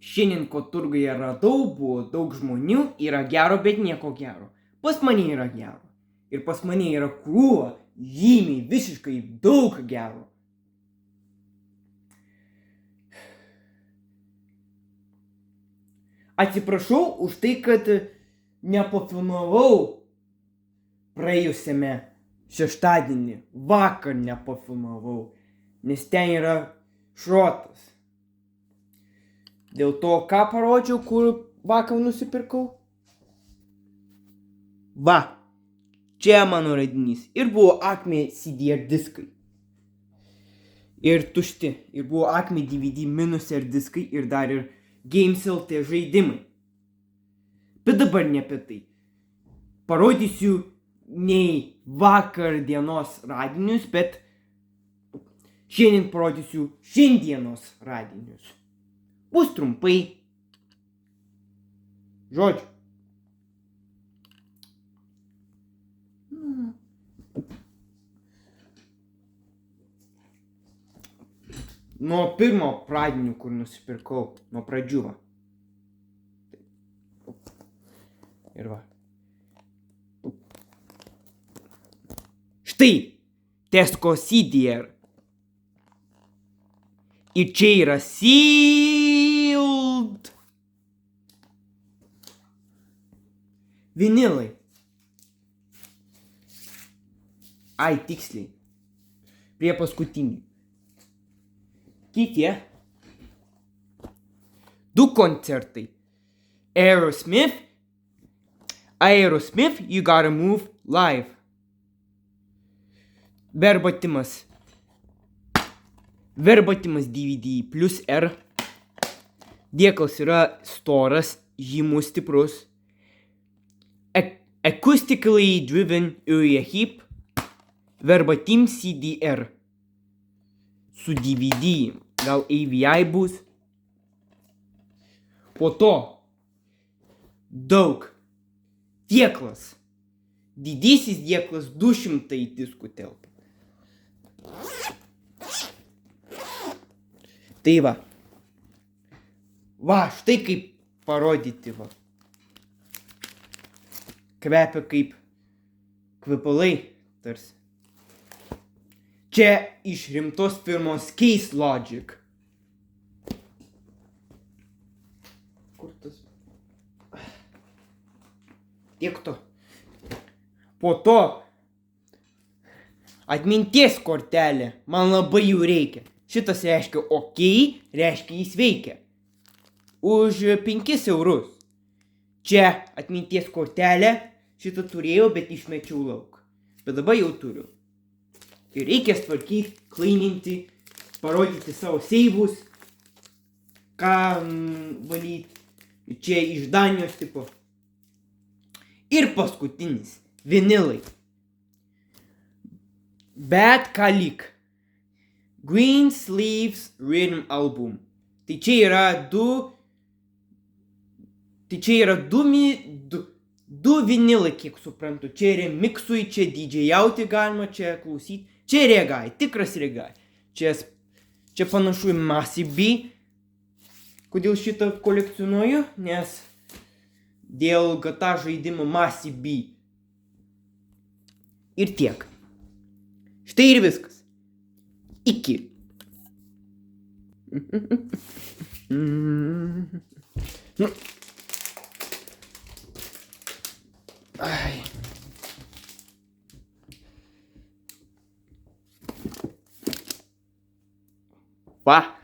Šiandien, ko turguje radau, buvo daug žmonių, yra gero, bet nieko gero. Pas mane yra gero. Ir pas mane yra krūva, žymiai, visiškai daug gero. Atsiprašau už tai, kad nepafilmavau praėjusiame šeštadienį. Vakar nepafilmavau, nes ten yra šrotas. Dėl to, ką parodžiau, kur vakar nusipirkau. Va, čia mano radinys. Ir buvo Acme CDR diskai. Ir tušti. Ir buvo Acme DVD minus ir diskai. Ir dar ir Games LT žaidimai. Bet dabar ne apie tai. Parodysiu nei vakar dienos radinius, bet šiandien parodysiu šiandienos radinius. Bus trumpai. Žodžiu. Nuo pirmo pradinių, kur nusipirkau. Nuo pradžių. Ir va. Štai. Tesco CDR. Ir čia yra sealed vinilai. Ai, tiksliai. Prie paskutinių. Kitie. 2 koncertai. Aerosmith, You Gotta Move live. Verbatimas DVD plus R. Dėklas yra storas, žymus, stiprus. Acoustically driven area heap. Verbatim CDR. Su DVD. Gal AVI bus. Po to. Daug. Dėklas. Didysis dėklas 200 diskų telpa. Tai va. Va, štai kaip parodyti va. Kvepia kaip kvepalai tarsi. Čia iš rimtos firmos Case Logic. Kur tas? Tiek to. Po to atminties kortelė. Man labai jų reikia. Šitas reiškia OK, reiškia jis veikia. Už 5 eurus. Čia atminties kortelė. Šitą turėjau, bet išmečiau lauk. Bet dabar jau turiu. Ir reikia tvarkyti, klaininti, parodyti savo seivus. Ką valyti. Čia iš Danijos tipo. Ir paskutinis. Vinilai. Bad Kalik. Green Sleeves Rhythm Album. Tai čia yra du vinilai, kiek suprantu. Čia remiksui, čia didžėjauti galima, čia klausyti. Čia regai, tikras regai. Čia panašu į Massive B. Kodėl šitą kolekcionuoju? Nes dėl GTA žaidimo Massive B. Ir tiek. Štai ir viskas. Iki. Ai. Va.